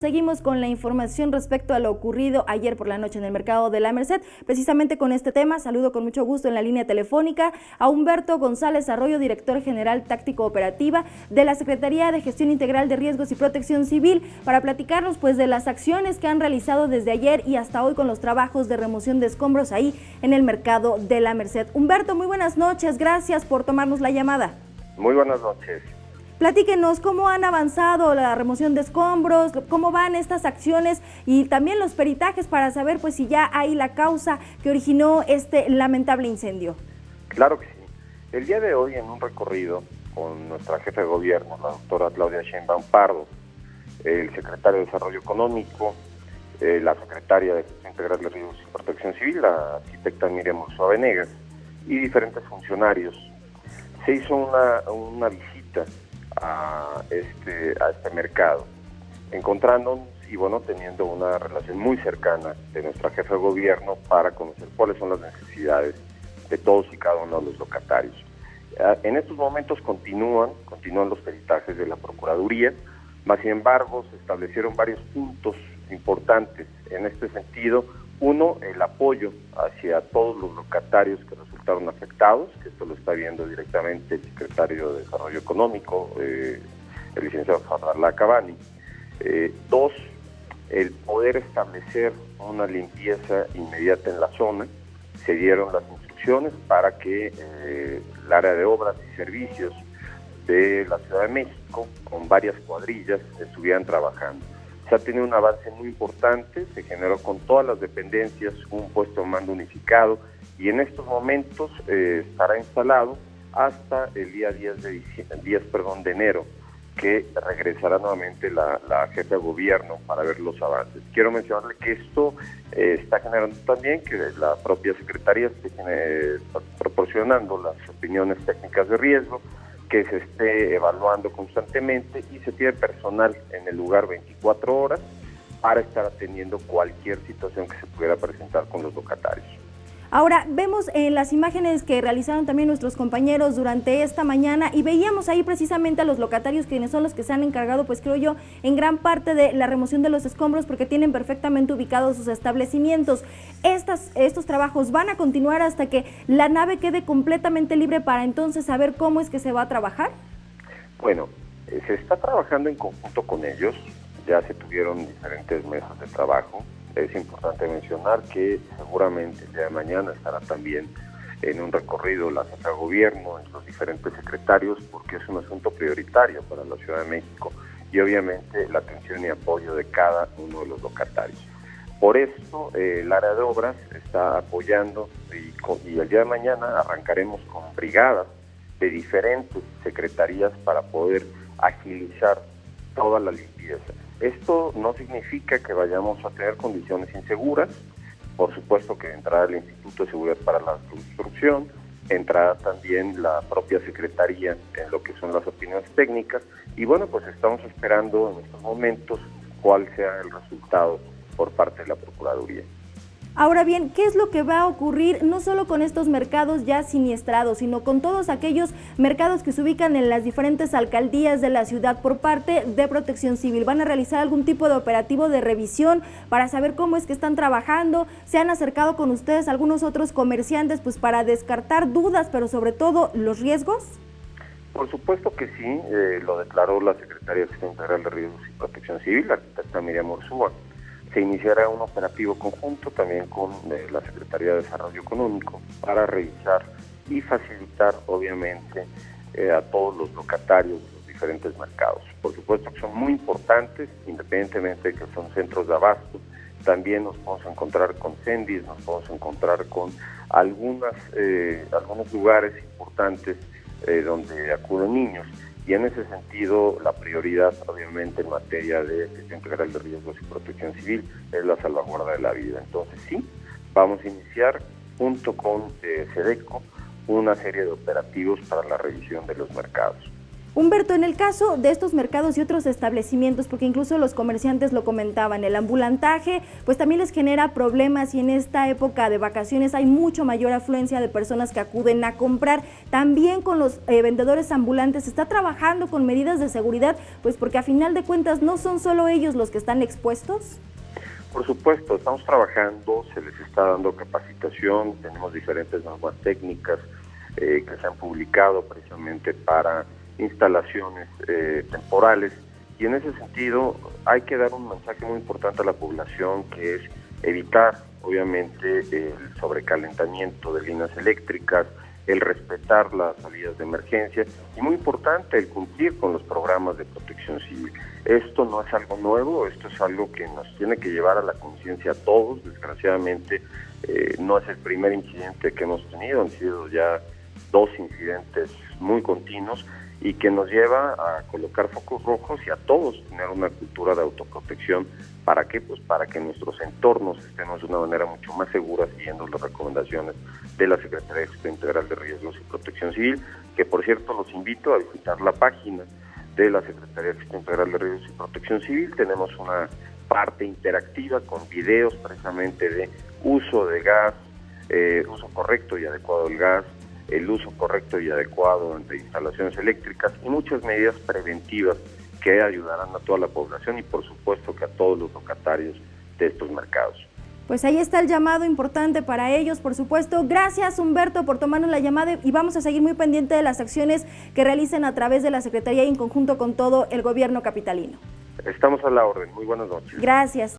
Seguimos con la información respecto a lo ocurrido ayer por la noche en el mercado de la Merced. Precisamente con este tema, saludo con mucho gusto en la línea telefónica a Humberto González Arroyo, director general táctico operativa de la Secretaría de Gestión Integral de Riesgos y Protección Civil, para platicarnos pues de las acciones que han realizado desde ayer y hasta hoy con los trabajos de remoción de escombros ahí en el mercado de la Merced. Humberto, muy buenas noches, gracias por tomarnos la llamada. Muy buenas noches. Platíquenos cómo han avanzado la remoción de escombros, cómo van estas acciones y también los peritajes para saber pues si ya hay la causa que originó este lamentable incendio. Claro que sí. El día de hoy, en un recorrido con nuestra jefa de gobierno, la doctora Claudia Sheinbaum Pardo, el secretario de Desarrollo Económico, la secretaria de Gestión Integral de Riesgos y Protección Civil, la arquitecta Miriam Ursúa Venegas, y diferentes funcionarios, se hizo una visita a este mercado, encontrándonos y teniendo una relación muy cercana de nuestra jefa de gobierno para conocer cuáles son las necesidades de todos y cada uno de los locatarios. En estos momentos continúan los peritajes de la Procuraduría, mas sin embargo se establecieron varios puntos importantes en este sentido. Uno, el apoyo hacia todos los locatarios que resultaron afectados, que esto lo está viendo directamente el secretario de Desarrollo Económico, el licenciado Fadlalá Cabani. Dos, el poder establecer una limpieza inmediata en la zona. Se dieron las instrucciones para que el área de obras y servicios de la Ciudad de México, con varias cuadrillas, estuvieran trabajando. Se ha tenido un avance muy importante, se generó con todas las dependencias un puesto de mando unificado y en estos momentos estará instalado hasta el día 10 de enero, que regresará nuevamente la jefa de gobierno para ver los avances. Quiero mencionarle que esto está generando también que la propia Secretaría esté proporcionando las opiniones técnicas de riesgo, que se esté evaluando constantemente y se tiene personal en el lugar 24 horas para estar atendiendo cualquier situación que se pudiera presentar con los locatarios. Ahora, vemos en las imágenes que realizaron también nuestros compañeros durante esta mañana y veíamos ahí precisamente a los locatarios, quienes son los que se han encargado, pues creo yo, en gran parte de la remoción de los escombros, porque tienen perfectamente ubicados sus establecimientos. Estos trabajos van a continuar hasta que la nave quede completamente libre para entonces saber cómo es que se va a trabajar. Bueno, se está trabajando en conjunto con ellos, ya se tuvieron diferentes mesas de trabajo. Es importante mencionar que seguramente el día de mañana estará también en un recorrido la jefa de gobierno, en los diferentes secretarios, porque es un asunto prioritario para la Ciudad de México y obviamente la atención y apoyo de cada uno de los locatarios. Por eso el área de obras está apoyando y el día de mañana arrancaremos con brigadas de diferentes secretarías para poder agilizar toda la limpieza. Esto no significa que vayamos a tener condiciones inseguras. Por supuesto que entrará el Instituto de Seguridad para la Construcción, entrará también la propia Secretaría en lo que son las opiniones técnicas y pues estamos esperando en estos momentos cuál sea el resultado por parte de la Procuraduría. Ahora bien, ¿qué es lo que va a ocurrir no solo con estos mercados ya siniestrados, sino con todos aquellos mercados que se ubican en las diferentes alcaldías de la ciudad por parte de Protección Civil? ¿Van a realizar algún tipo de operativo de revisión para saber cómo es que están trabajando? ¿Se han acercado con ustedes algunos otros comerciantes pues para descartar dudas, pero sobre todo los riesgos? Por supuesto que sí, lo declaró la Secretaría de Gestión Integral de Riesgos y Protección Civil, la arquitecta Miriam Ursúa. Se iniciará un operativo conjunto también con la Secretaría de Desarrollo Económico para revisar y facilitar, obviamente, a todos los locatarios de los diferentes mercados. Por supuesto que son muy importantes, independientemente de que son centros de abasto. También nos podemos encontrar con CENDIS, nos podemos encontrar con algunos lugares importantes donde acuden niños. Y en ese sentido, la prioridad, obviamente, en materia de gestión integral de riesgos y protección civil es la salvaguarda de la vida. Entonces, sí, vamos a iniciar, junto con SEDECO, una serie de operativos para la revisión de los mercados. Humberto, en el caso de estos mercados y otros establecimientos, porque incluso los comerciantes lo comentaban, el ambulantaje pues también les genera problemas y en esta época de vacaciones hay mucho mayor afluencia de personas que acuden a comprar. También con los vendedores ambulantes se está trabajando con medidas de seguridad, pues porque a final de cuentas no son solo ellos los que están expuestos. Por supuesto, estamos trabajando, se les está dando capacitación, tenemos diferentes normas técnicas que se han publicado precisamente para instalaciones temporales, y en ese sentido hay que dar un mensaje muy importante a la población, que es evitar obviamente el sobrecalentamiento de líneas eléctricas, el respetar las salidas de emergencia y muy importante el cumplir con los programas de protección civil. Esto no es algo nuevo, esto es algo que nos tiene que llevar a la conciencia a todos. Desgraciadamente no es el primer incidente que hemos tenido, han sido ya 2 incidentes muy continuos y que nos lleva a colocar focos rojos y a todos tener una cultura de autoprotección. ¿Para qué? Pues para que nuestros entornos estemos de una manera mucho más segura siguiendo las recomendaciones de la Secretaría de Gestión Integral de Riesgos y Protección Civil, que por cierto los invito a visitar la página de la Secretaría de Gestión Integral de Riesgos y Protección Civil. Tenemos una parte interactiva con videos precisamente de uso de gas, uso correcto y adecuado del gas, el uso correcto y adecuado de instalaciones eléctricas y muchas medidas preventivas que ayudarán a toda la población y por supuesto que a todos los locatarios de estos mercados. Pues ahí está el llamado importante para ellos, por supuesto. Gracias, Humberto, por tomarnos la llamada y vamos a seguir muy pendiente de las acciones que realicen a través de la Secretaría y en conjunto con todo el gobierno capitalino. Estamos a la orden. Muy buenas noches. Gracias.